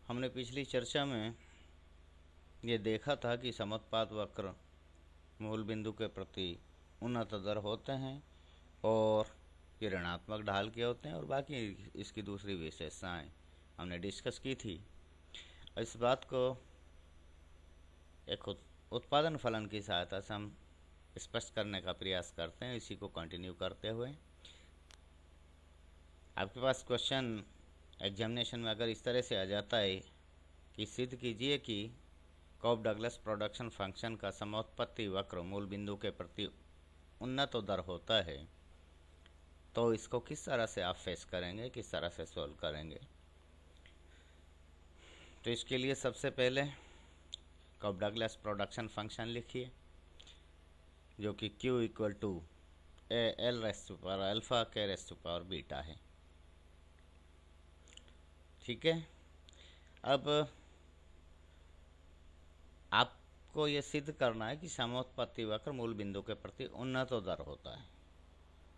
हमने पिछली चर्चा में ये देखा था कि समुत्पाद वक्र मूल बिंदु के प्रति उन्नत दर होते हैं और ये ऋणात्मक ढाल के होते हैं और बाकी इसकी दूसरी विशेषताएं हमने डिस्कस की थी। इस बात को एक उत्पादन फलन की सहायता से हम स्पष्ट करने का प्रयास करते हैं। इसी को कंटिन्यू करते हुए आपके पास क्वेश्चन एग्जामिनेशन में अगर इस तरह से आ जाता है कि सिद्ध कीजिए कि कॉफ डगलस प्रोडक्शन फंक्शन का समोत्पत्ति वक्र मूल बिंदु के प्रति उन्नत दर होता है, तो इसको किस तरह से आप फेस करेंगे, किस तरह से सॉल्व करेंगे। तो इसके लिए सबसे पहले कॉफ डगलस प्रोडक्शन फंक्शन लिखिए जो कि Q equal to L raise to power alpha K raise to power beta है। ठीक है, अब आपको ये सिद्ध करना है कि समोत्पत्ति वक्र मूल बिंदु के प्रति उन्नत दर होता है।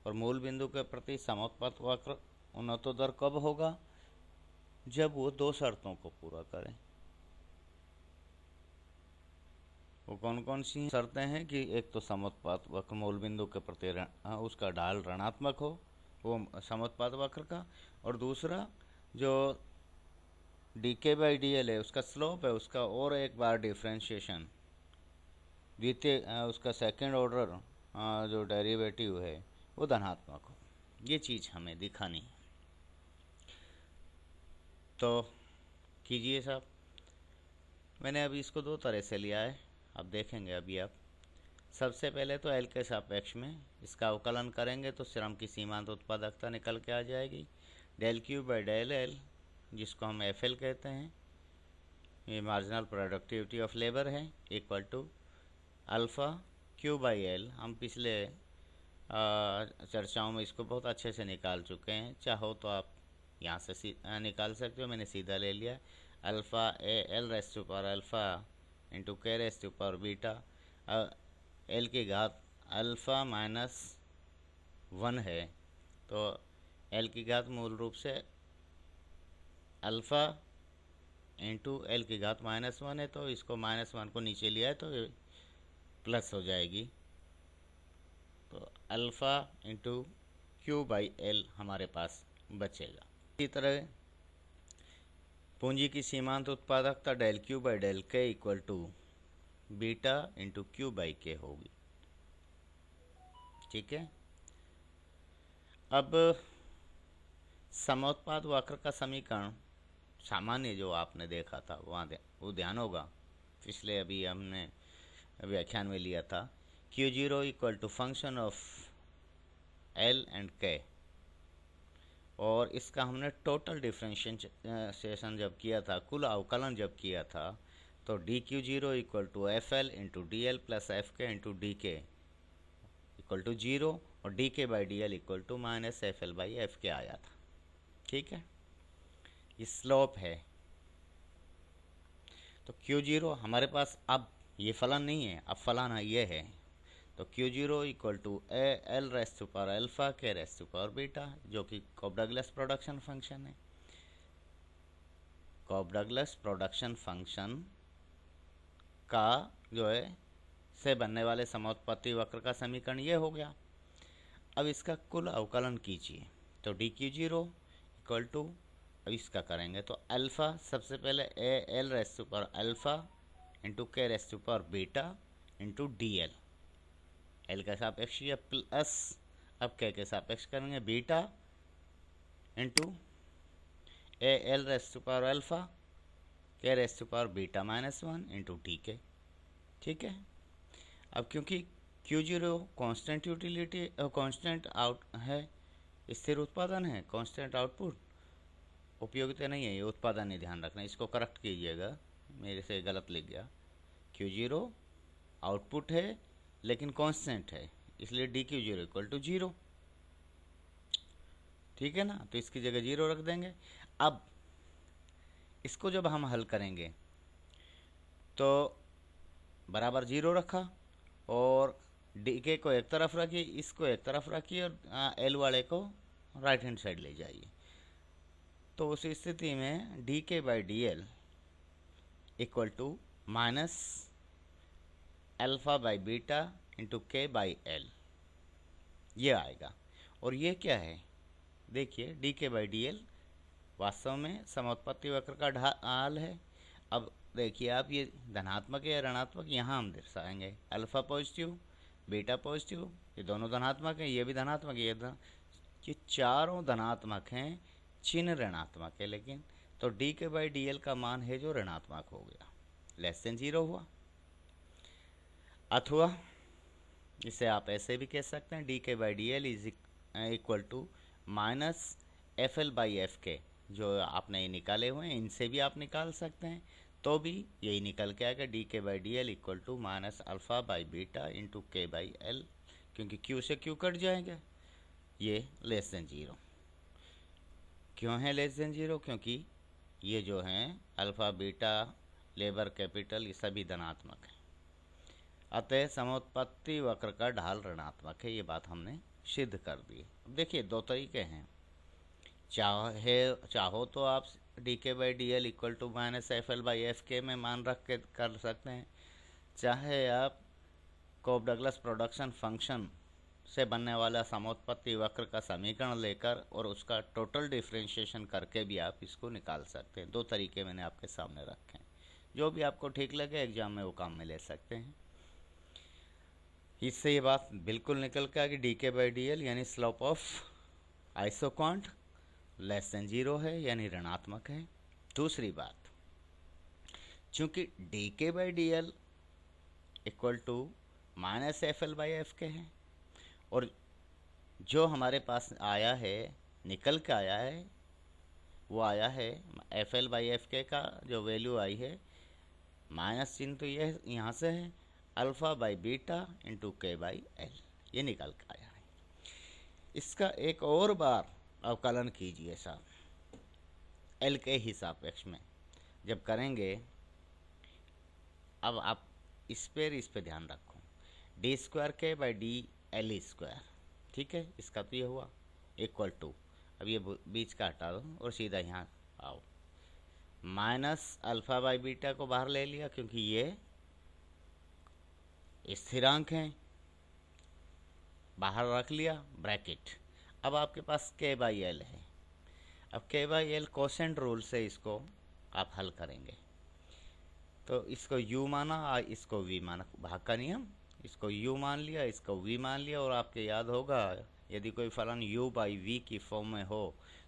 और मूल बिंदु के प्रति समोत्पत्ति वक्र उन्नत दर कब होगा? जब वो दो शर्तों को पूरा करें। वो कौन कौन सी शर्तें हैं कि एक तो समोत्पाद वक्र मूल बिंदु के प्रति उसका ढाल ऋणात्मक हो, वो समोत्पाद वक्र का, और दूसरा जो dk बाई dl है उसका स्लोप है, उसका और एक बार डिफ्रेंशिएशन द्वितीय उसका सेकंड ऑर्डर जो डेरिवेटिव है वो धनात्मक हो। ये चीज़ हमें दिखानी है। तो कीजिए साहब। मैंने अभी इसको दो तरह से लिया है, आप देखेंगे अभी आप। सबसे पहले तो एल के सापेक्ष में इसका अवकलन करेंगे तो श्रम की सीमांत उत्पादकता निकल के आ जाएगी। Del Q by del L, जिसको हम एफ एल कहते हैं, ये मार्जिनल प्रोडक्टिविटी ऑफ लेबर है, equal to alpha Q by L. हम पिछले चर्चाओं में इसको बहुत अच्छे से निकाल चुके हैं। चाहो तो आप यहाँ से निकाल सकते हो, मैंने सीधा ले लिया। Alpha A L race to power alpha into K race to power beta, L की घात अल्फ़ा माइनस 1 है, तो एल की घात मूल रूप से अल्फ़ा इंटू एल की घात -1 है, तो इसको -1 को नीचे लिया है तो प्लस हो जाएगी। तो alpha into Q by L हमारे पास बचेगा। इसी तरह पूंजी की सीमांत उत्पादकता del Q by del K equal to beta into Q by K होगी। ठीक है, अब समोत्पाद वक्र का समीकरण सामान्य जो आपने देखा था वहाँ वो ध्यान होगा, पिछले अभी हमने व्याख्यान में लिया था। Q0 equal to function of L and K, और इसका हमने टोटल डिफ्रेंशिएशन जब किया था, कुल अवकलन जब किया था, तो dQ0 equal to FL into DL plus FK into DK equal to 0 और DK by DL equal to minus FL by FK आया था। ठीक है, ये स्लोप है। तो Q0 हमारे पास अब ये फलन नहीं है, अब फलन ये है। तो Q0 equal to L race to power alpha K race to power beta, जो कि कॉफ डगलस प्रोडक्शन फंक्शन है। कॉफ डगलस प्रोडक्शन फंक्शन का जो है से बनने वाले समोत्पत्ति वक्र का समीकरण ये हो गया। अब इसका कुल अवकलन कीजिए, तो dQ0 इक्वल टू, अब इसका करेंगे तो अल्फ़ा, सबसे पहले A L race to power alpha into K race to power beta into D L, L के सापेक्ष या प्लस, अब के सापेक्ष करेंगे beta into A L race to power alpha K race to power beta -1 into D K. ठीक है, अब क्योंकि Q0 constant utility constant out है, स्थिर उत्पादन है, कांस्टेंट आउटपुट उपयोगिता नहीं है, ये उत्पादन ही ध्यान रखना, इसको करेक्ट कीजिएगा, मेरे से गलत लिख गया। Q0 आउटपुट है लेकिन कांस्टेंट है, इसलिए dQ0 इक्वल टू 0। ठीक है ना, तो इसकी जगह 0 रख देंगे। अब इसको जब हम हल करेंगे तो बराबर 0 रखा और DK को एक तरफ रखिए, इसको एक तरफ रखिए और एल वाले को राइट हैंड साइड ले जाइए। तो उस स्थिति में DK by DL equal to minus alpha by beta into K by L, ये आएगा। और ये क्या है, देखिए D K by D L वास्तव में समोत्पत्ति वक्र का ढाल है। अब देखिए आप, ये धनात्मक या ऋणात्मक यहाँ हम दर्शाएंगे। अल्फ़ा पॉजिटिव, बीटा पॉजिटिव, ये दोनों धनात्मक हैं, ये भी धनात्मक, ये चारों धनात्मक हैं, चिन्ह ऋणात्मक है लेकिन। तो D K by D L का मान है जो ऋणात्मक हो गया, लेस देन जीरो हुआ। अथवा इसे आप ऐसे भी कह सकते हैं, D K by D L is equal to minus F L by F K, जो आपने ये निकाले हुए हैं इनसे भी आप निकाल सकते हैं, तो भी यही निकल के आएगा D K by D L equal to minus alpha by beta into K by L, क्योंकि क्यू से क्यू कट जाएगा, ये लेस देन जीरो। क्यों है लेस देन जीरो, क्योंकि ये जो हैं अल्फ़ा बीटा लेबर कैपिटल ये सभी धनात्मक हैं, अतः समोत्पत्ति वक्र का ढाल ऋणात्मक है। ये बात हमने सिद्ध कर दी। अब देखिए दो तरीके हैं, चाहो तो आप D K by D L equal to minus F L by F K में मान रख के कर सकते हैं, चाहे आप कोप डगलस प्रोडक्शन फंक्शन से बनने वाला समोत्पत्ति वक्र का समीकरण लेकर और उसका टोटल डिफरेंशिएशन करके भी आप इसको निकाल सकते हैं। दो तरीके मैंने आपके सामने रखे हैं, जो भी आपको ठीक लगे एग्जाम में वो काम में ले सकते हैं। इससे ये बात बिल्कुल निकल के आ कि D K by D L यानी slope of isoquant less than zero है, यानी ऋणात्मक है। दूसरी बात, चूंकि D K by D L equal to minus F L by F K है, और जो हमारे पास आया है निकल के आया है वो आया है एफ एल बाई एफ के का जो वैल्यू आई है, माइनस चिन्ह तो ये यहाँ से है alpha by beta into K by L, ये निकल के आया है। इसका एक और बार अवकलन कीजिए साहब, एल के ही सापेक्ष में जब करेंगे। अब आप इस पे ध्यान रखो, डी स्क्वायर के बाई डी एल स्क्वायर, ठीक है, इसका तो ये हुआ इक्वल टू, अब ये बीच का हटा दो और सीधा यहाँ आओ, माइनस अल्फ़ा बाई बीटा को बाहर ले लिया क्योंकि ये स्थिरांक हैं, बाहर रख लिया ब्रैकेट। अब आपके पास के बाई एल है, अब के बाई एल कोसेंट रूल से इसको आप हल करेंगे, तो इसको u माना, इसको v माना, भाग का नियम, इसको u मान लिया, इसको v मान लिया। और आपके याद होगा यदि कोई फलन u बाई v की फॉर्म में हो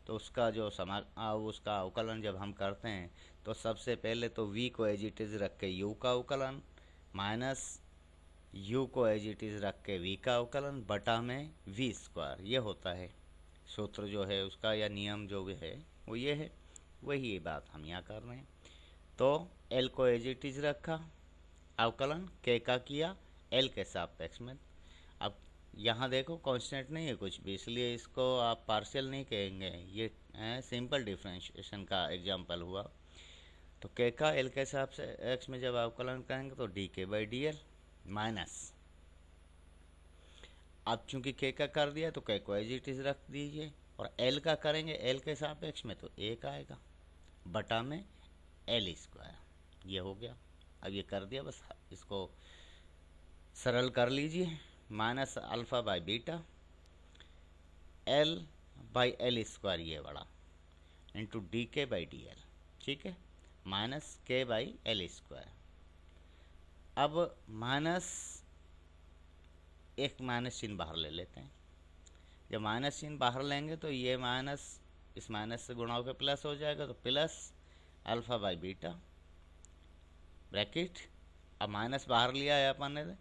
तो उसका जो उसका अवकलन जब हम करते हैं तो सबसे पहले तो v को एज इट इज़ रख के u का अवकलन, माइनस u को एज इट इज़ रख के v का अवकलन, बटा में v स्क्वायर, ये होता है सूत्र जो है उसका, या नियम जो भी है वो ये है। वही बात हम यहाँ कर रहे हैं। तो l को एज इट इज़ रखा, अवकलन k का किया l के सापेक्ष में। अब यहाँ देखो कांस्टेंट नहीं है कुछ भी, इसलिए इसको आप पार्शियल नहीं कहेंगे, ये सिंपल डिफरेंशिएशन का एग्जांपल हुआ। तो k का l के सापेक्ष में जब अवकलन करेंगे तो D K by D L minus, अब चूंकि k का कर दिया तो k को एज इट इज़ रख दीजिए, और l का करेंगे l के सापेक्ष में तो 1 आएगा बटा में एल स्क्वायर, ये हो गया। अब ये कर दिया, बस इसको सरल कर लीजिए, minus alpha by beta L by L square ये बड़ा into D K by D L, ठीक है, माइनस के बाई एल स्क्वायर। अब माइनस एक माइनस चिन्ह बाहर ले लेते हैं, जब माइनस चिन्ह बाहर लेंगे तो ये माइनस इस माइनस से गुणा होकर प्लस हो जाएगा, तो plus alpha by beta bracket, अब माइनस बाहर लिया है अपन ने,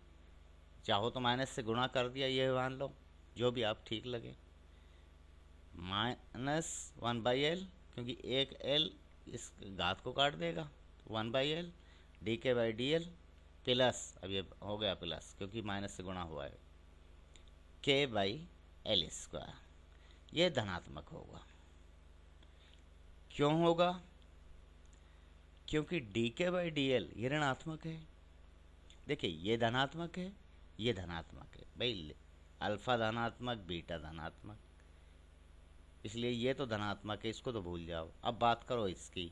चाहो तो माइनस से गुणा कर दिया, ये मान लो जो भी आप ठीक लगे, माइनस 1/l, क्योंकि एक l इस घात को काट देगा, 1/l D K by D L plus, अब ये हो गया प्लस क्योंकि माइनस से गुणा हुआ है, के बाई एल स्क्वायर, ये धनात्मक होगा। क्यों होगा? क्योंकि D K by D L ये ऋणात्मक है। देखिए ये धनात्मक है, ये धनात्मक है भाई, अल्फा धनात्मक बीटा धनात्मक, इसलिए ये तो धनात्मक है, इसको तो भूल जाओ। अब बात करो इसकी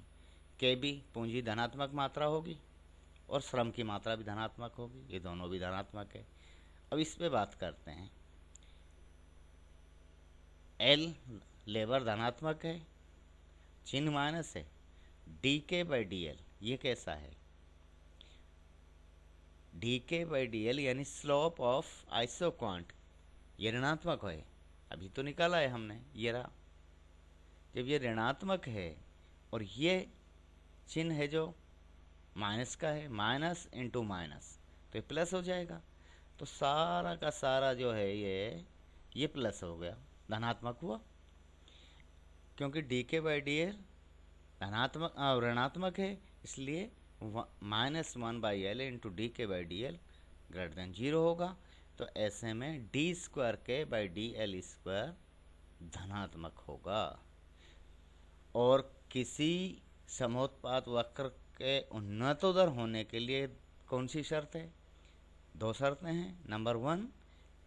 के भी पूंजी धनात्मक मात्रा होगी और श्रम की मात्रा भी धनात्मक होगी, ये दोनों भी धनात्मक है। अब इस पे बात करते हैं। एल लेबर धनात्मक है, चिन्ह माइनस है, D K by D L ये कैसा है? D K by D L यानी स्लोप ऑफ आइसोक्वांट, ये ऋणात्मक है, अभी तो निकाला है हमने, ये रहा। जब ये ऋणात्मक है और ये चिन्ह है जो माइनस का है, माइनस इंटू माइनस, तो ये प्लस हो जाएगा। तो सारा का सारा जो है ये प्लस हो गया, धनात्मक हुआ, क्योंकि D K by D L धनात्मक ऋणात्मक है, इसलिए -1/L into D K by D L greater than 0 होगा। तो ऐसे में डी स्क्वायर के बाई डी एल स्क्वायर धनात्मक होगा। और किसी समोत्पाद वक्र के उन्नतोदर होने के लिए कौन सी शर्त है? 2 शर्तें हैं। नंबर 1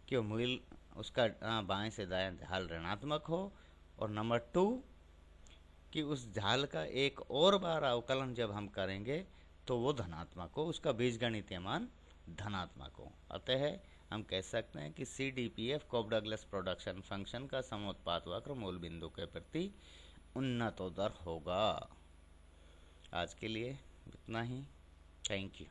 कि मूल उसका बाएं से दाएं ढाल ऋणात्मक हो, और नंबर 2 कि उस ढाल का एक और बार अवकलन जब हम करेंगे तो वो धनात्मक हो, उसका बीजगणितीय मान धनात्मक हो। अतः हम कह सकते हैं कि CDPF कॉफ डगलस प्रोडक्शन फंक्शन का समोत्पाद वक्र मूल बिंदु के प्रति उन्नतोदर होगा। आज के लिए इतना ही। Thank you.